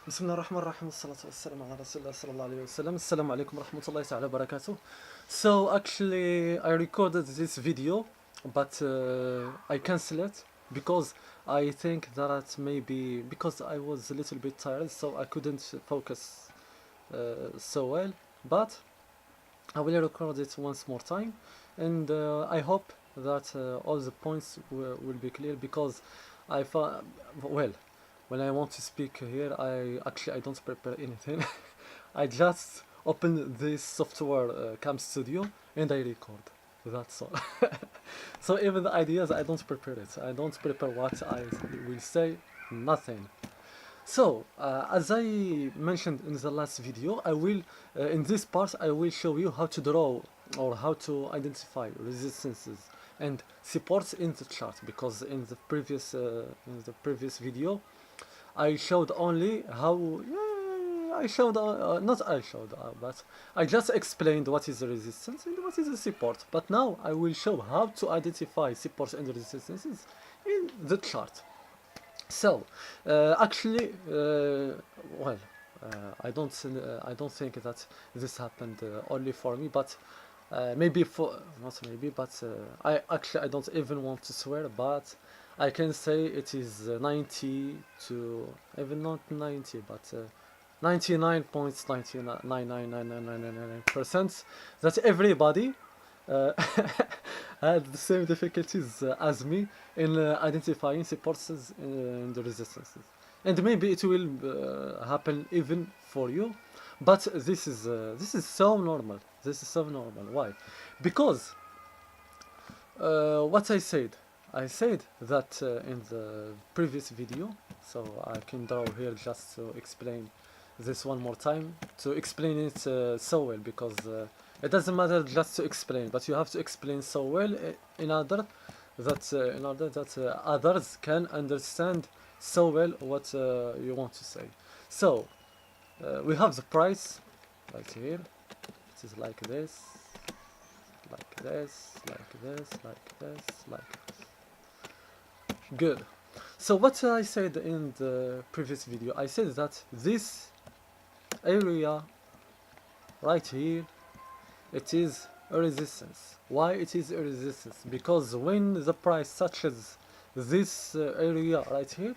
بسم الله الرحمن الرحيم والصلاة والسلام على رسول الله صلى الله عليه وسلم. السلام عليكم ورحمة الله تعالى وبركاته. So actually I recorded this video but I cancelled it because I think that maybe because I was a little bit tired so I couldn't focus so well, but I will record it once more time, and I hope that all the points will be clear because I found, well, when I want to speak here, I don't prepare anything. I just open this software Cam Studio and I record. That's all. So even the ideas, I don't prepare it. I don't prepare what I will say. Nothing. So, as I mentioned in the last video, in this part, I will show you how to draw or how to identify resistances and supports in the chart, because in the previous video, I showed only how, but I just explained what is the resistance and what is the support. But now I will show how to identify supports and resistances in the chart. So, actually, I don't think that this happened only for me, but maybe for not maybe, but I don't even want to swear, but I can say it is 90 to even not 90, but 99.9999999% that everybody had the same difficulties as me in identifying supports and resistances, and maybe it will happen even for you, but this is so normal. This is so normal. Why? Because what I said that in the previous video, so I can draw here just to explain this one more time, to explain it so well, because it doesn't matter just to explain, but you have to explain so well in order that others can understand so well what you want to say. So we have the price right here. It is like this, like this, like this, like this, like this. Good. So what I said in the previous video, I said that this area right here, it is a resistance. Why it is a resistance? Because when the price touches this area right here,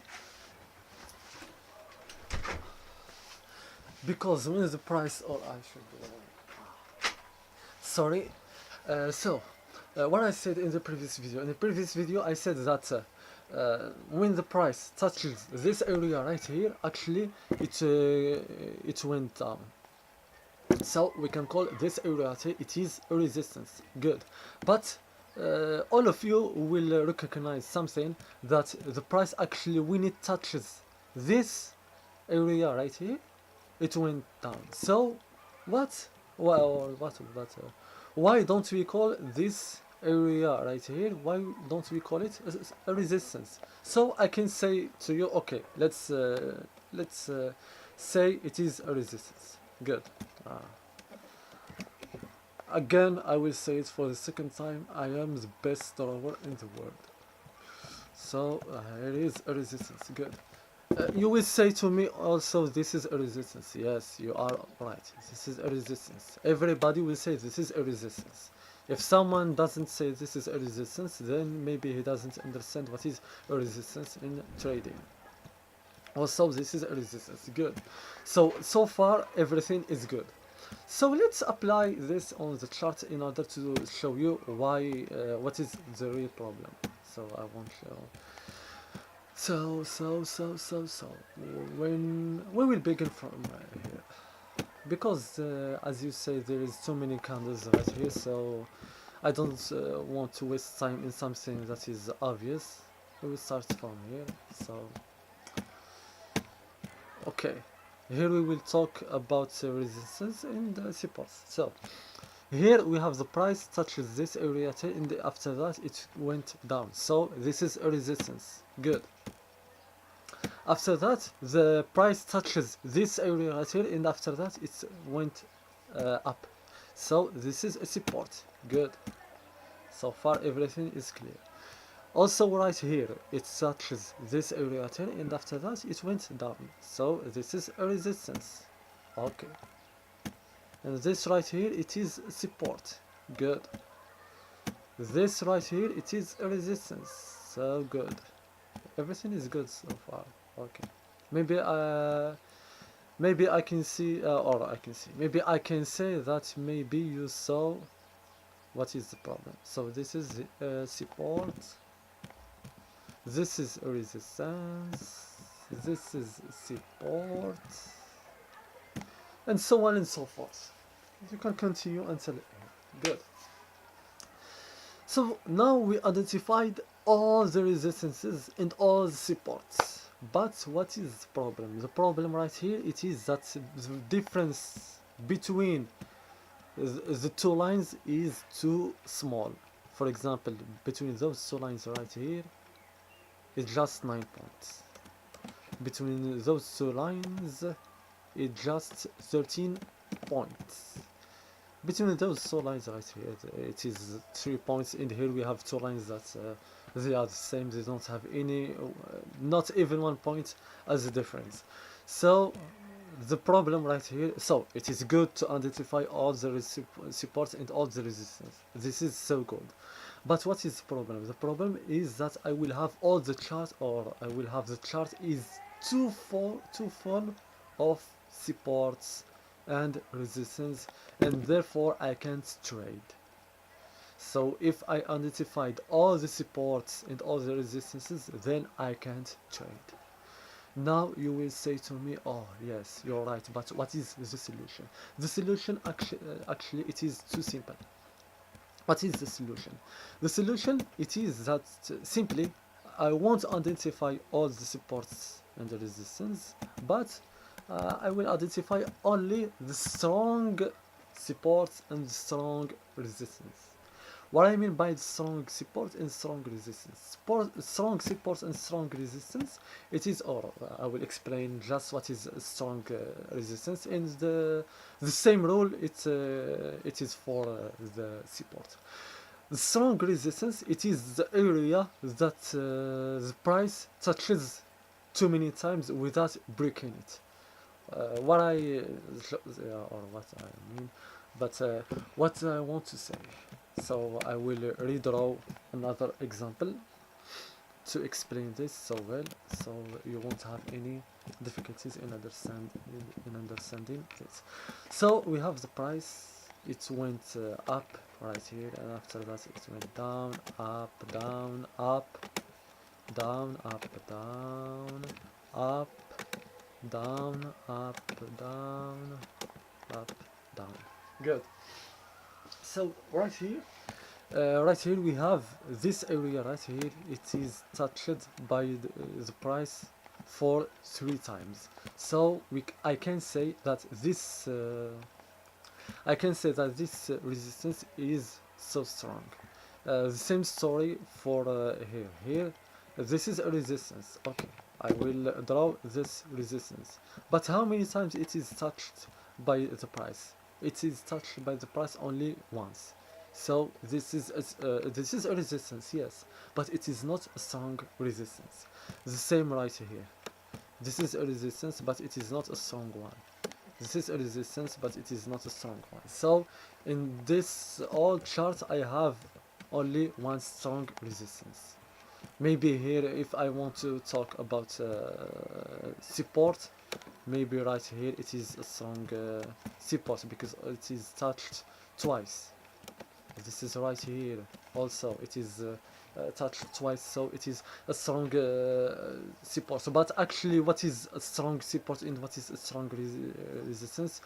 because when the price, or I should, sorry. What I said in the previous video, I said that when the price touches this area right here, actually it went down. So we can call this area right here, it is a resistance. Good. But all of you will recognize something, that the price actually, when it touches this area right here, it went down. So what? Why don't we call this area right here, why don't we call it a resistance? So I can say to you, okay, let's say it is a resistance. Good. Again, I will say it for the second time, I am the best drawer in the world. So here is a resistance. Good. You will say to me also, this is a resistance. Yes, you are right. This is a resistance. Everybody will say this is a resistance. If someone doesn't say this is a resistance, then maybe he doesn't understand what is a resistance in trading. Also, this is a resistance. Good. So far everything is good. So let's apply this on the chart in order to show you why, what is the real problem. So I won't show. So when we will begin from here, because as you say, there is too many candles right here, so I don't want to waste time in something that is obvious. We will start from here. So okay, here we will talk about resistance and supports. So here we have the price touches this area, and after that it went down, so this is a resistance. Good. After that the price touches this area right here, and after that it went up, so this is a support. Good. So far everything is clear. Also right here it touches this area here, and after that it went down, so this is a resistance. Okay, and this right here it is support. Good. This right here it is a resistance. So good, everything is good so far. Okay, maybe maybe I can see, or I can see, maybe I can say that maybe you saw what is the problem. So this is support, this is a resistance, this is support, and so on and so forth. You can continue until here. Good. So now we identified all the resistances and all the supports. But what is the problem? The problem right here, it is that the difference between the two lines is too small. For example, between those two lines right here is just 9 points. Between those two lines it's just 13 points. Between those two lines right here it is 3 points, and here we have two lines that they are the same, they don't have any, not even 1 point as a difference. So the problem right here, so it is good to identify all the supports and all the resistance. This is so good. But what is the problem? The problem is that I will have all the chart, or I will have the chart is too full of supports and resistance, and therefore I can't trade. So if I identified all the supports and all the resistances, then I can't trade. Now you will say to me, oh yes, you're right, but what is the solution? The solution actually it is too simple. What is the solution? The solution it is that simply I won't identify all the supports and the resistance, but I will identify only the strong supports and strong resistance. What I mean by strong support and strong resistance, strong support and strong resistance, it is, or I will explain just what is strong resistance, and the same rule it is for the support. The strong resistance, it is the area that the price touches too many times without breaking it. What I or what I mean, but what I want to say. So I will redraw another example to explain this so well, so you won't have any difficulties in understanding this. So we have the price, it went up right here, and after that it went down, up, down, up, down, up, down, up, down, up, down, up, down. Good. So right here we have this area right here, it is touched by the price for 3 times. So I can say that this resistance is so strong. The same story for here. This is a resistance. Okay, I will draw this resistance. But how many times it is touched by the price? It is touched by the price only once. So this is a resistance, yes, but it is not a strong resistance. The same right here. This is a resistance, but it is not a strong one. This is a resistance, but it is not a strong one. So in this all chart I have only one strong resistance. Maybe here, if I want to talk about support, maybe right here it is a strong support because it is touched twice. This is right here also, it is touched twice, so it is a strong support. So, but actually what is a strong support and what is a strong resistance?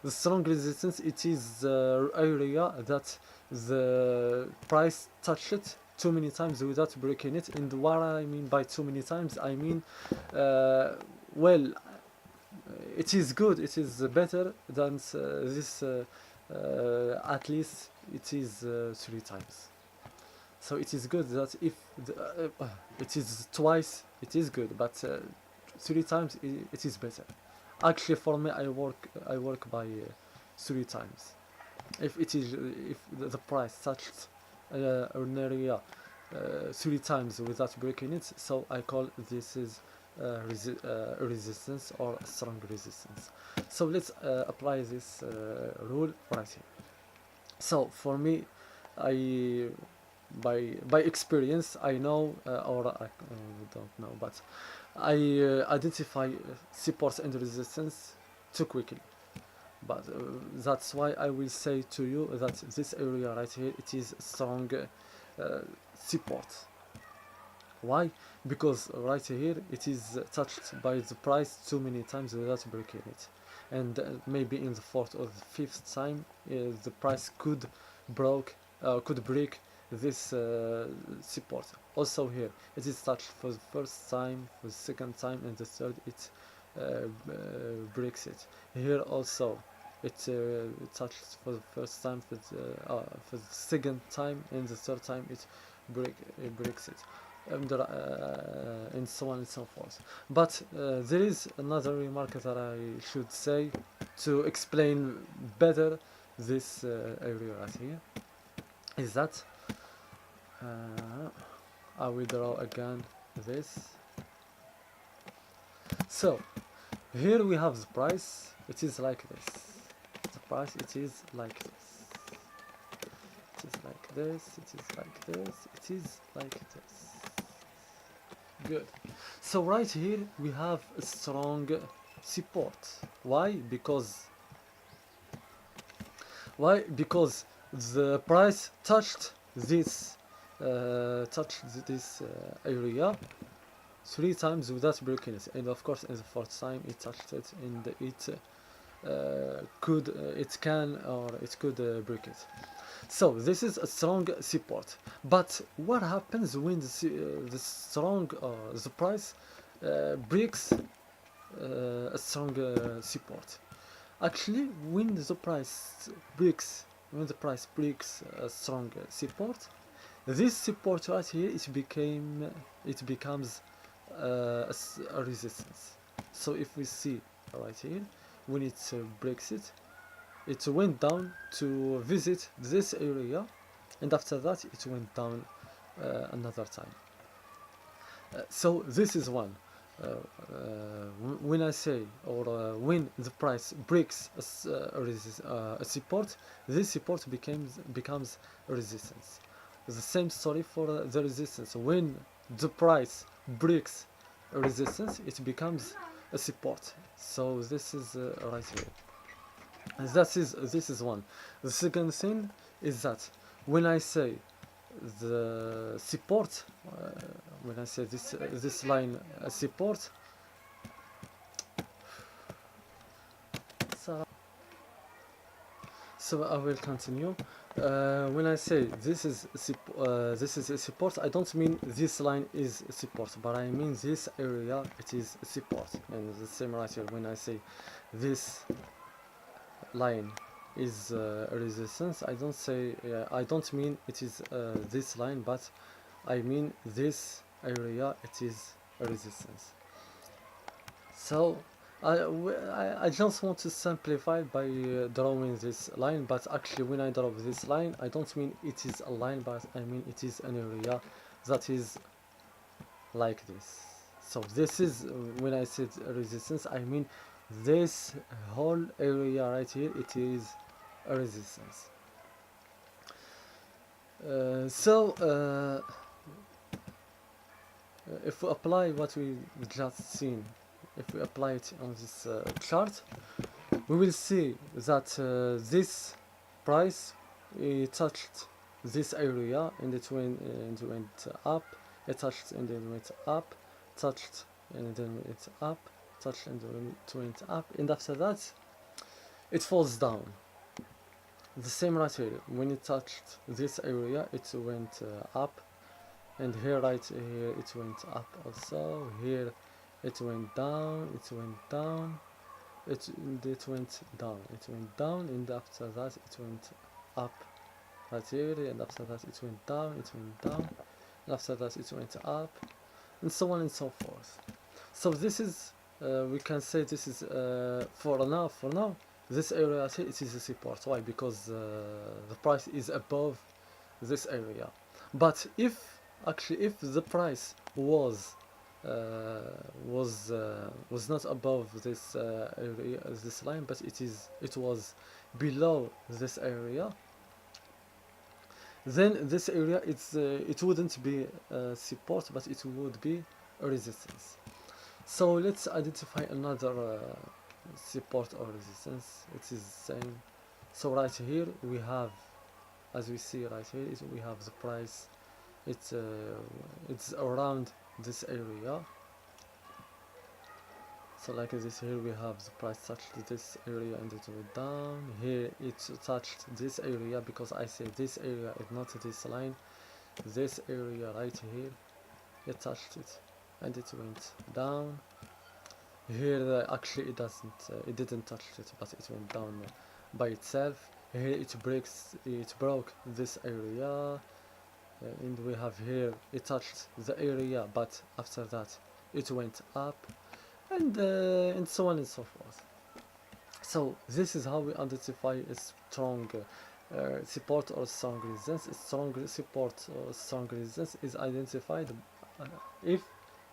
The strong resistance, it is the area that the price touched too many times without breaking it. And what I mean by too many times, I mean well, it is good, it is better than this at least it is 3 times. So it is good that if it is twice, it is good, but 3 times it is better. Actually, for me, I work by 3 times. If the price touched an area 3 times without breaking it, so I call this is resistance or strong resistance. So let's apply this rule right here. So for me, I by experience I know or I don't know, but I identify support and resistance too quickly. But that's why I will say to you that this area right here, it is strong support. Why? Because right here it is touched by the price too many times without breaking it, and maybe in the fourth or the fifth time the price could break this support. Also here it is touched for the first time, for the second time, and the third it breaks it. Here also it touched for the first time, for the second time, and the third time it breaks it, and so on and so forth. But there is another remark that I should say to explain better this area right here, is that I will draw again this. So here we have the price, it is like this. The price, it is like this. It is like this, it is like this, it is like this. Good. So right here we have a strong support. Why? Because the price touched this area 3 times without breaking it, and of course in the fourth time it touched it, and it could break it. So this is a strong support. But what happens when the price breaks a strong support? Actually, when the price breaks a strong support, this support right here it becomes a resistance. So if we see right here, when it breaks it, it went down to visit this area, and after that it went down another time. So this is one. When I say, or when the price breaks a support, this support becomes a resistance. The same story for the resistance. When the price breaks a resistance, it becomes a support. So this is right here. And this is one. The second thing is that when I say the support, when I say this line support, so I will continue. When I say this is a support, I don't mean this line is support, but I mean this area it is support. And the same right here, when I say this line is a resistance, I don't mean it is this line, but I mean this area it is a resistance. So I just want to simplify by drawing this line, but actually when I draw this line, I don't mean it is a line, but I mean it is an area that is like this. So this is, when I said resistance, I mean this whole area right here, it is a resistance. If we apply what we just seen, if we apply it on this chart, we will see that this price touched this area, and it went up, it touched and then went up, touched and then went up, touched and then it went up, and after that it falls down. The same right here, when it touched this area it went up, and here right here it went up also, here it went down, it went down, it went down, and after that it went up right here, and after that it went down, and after that it went up, and so on and so forth. So this is we can say this is for now this area here, it is a support. Why? Because the price is above this area. But if actually if the price was not above this area, this line, but it was below this area, then this area it wouldn't be support, but it would be a resistance. So let's identify another support or resistance. It is same. So right here we have, as we see right here, we have the price. It's around this area. So like this, here we have the price touched this area and it went down. Here it touched this area, because I say this area is not this line. This area right here, it touched it and it went down. Here actually it didn't touch it, but it went down by itself. Here it broke this area, and we have here it touched the area, but after that it went up, and so on and so forth. So this is how we identify a strong support or strong resistance. A strong support or strong resistance is identified if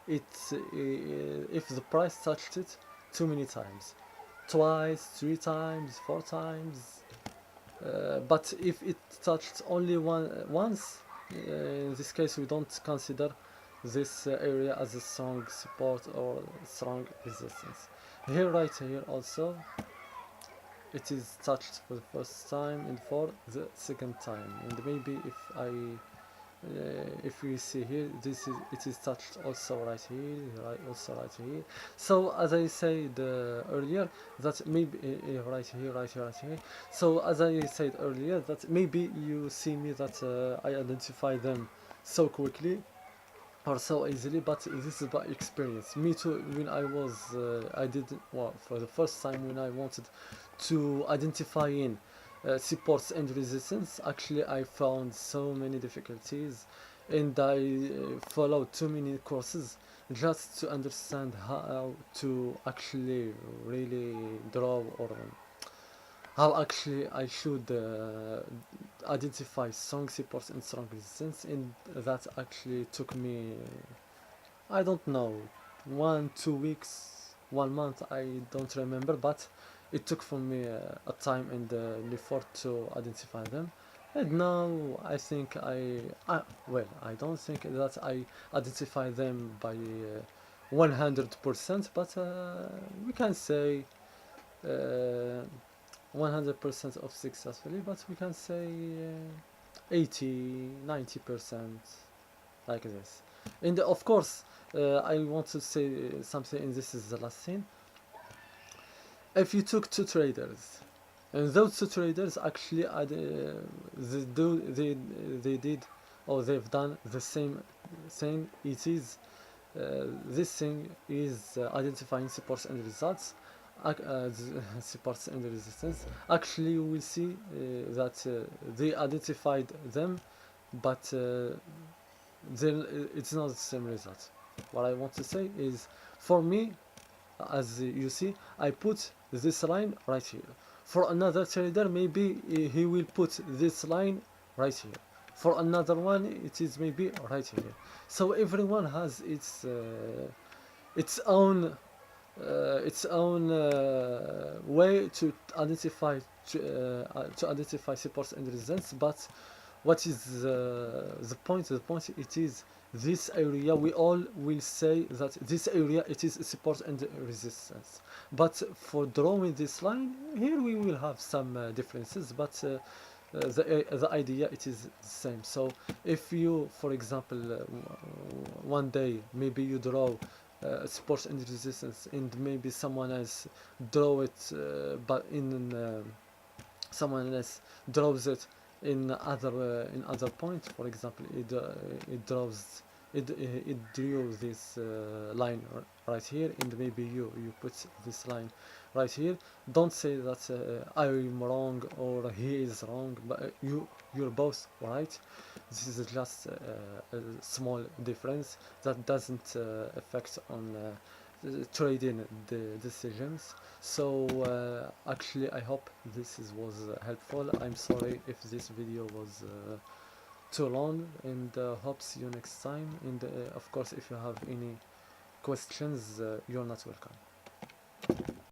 if the price touched it too many times, twice, 3 times, 4 times. But if it touched only once, in this case we don't consider this area as a strong support or strong resistance. Here, right here also, it is touched for the first time and for the second time, and maybe if we see here, it is touched also right here, also right here. So as I said earlier, that maybe right here, right here, right here. So as I said earlier, that maybe you see me that I identify them so quickly or so easily, but this is by experience. Me too. When I did, well, for the first time, when I wanted to identify in supports and resistance, actually I found so many difficulties, and I followed too many courses just to understand how to actually really draw, or how actually I should identify strong supports and strong resistance. And that actually took me, I don't know, 1 2 weeks, 1 month, I don't remember, but it took for me a time and an effort to identify them. And now I think well, I don't think that I identify them by 100%, but we can say 100% of successfully, but we can say 80 90%, like this. And of course, I want to say something, and this is the last thing. If you took two traders, and those two traders actually they did, or they've done the same thing, it is this thing is identifying supports and results, supports and resistance. Actually you will see that they identified them, but then it's not the same result. What I want to say is, for me, as you see, I put this line right here. For another trader, maybe he will put this line right here. For another one, it is maybe right here. So everyone has its own way to identify supports and resistance. But what is the point? The point, it is this area. We all will say that this area, it is support and resistance. But for drawing this line here, we will have some differences, but the idea, it is the same. So if you, for example, one day maybe you draw support and resistance, and maybe someone else draw it, but someone else draws it in other point. For example, it drew this line right here, and maybe you put this line right here. Don't say that I'm wrong or he is wrong, but you're both right. This is just a small difference that doesn't affect on trading the decisions. So actually I hope this was helpful. I'm sorry if this video was too long, and hope see you next time. And of course, if you have any questions, you're not welcome.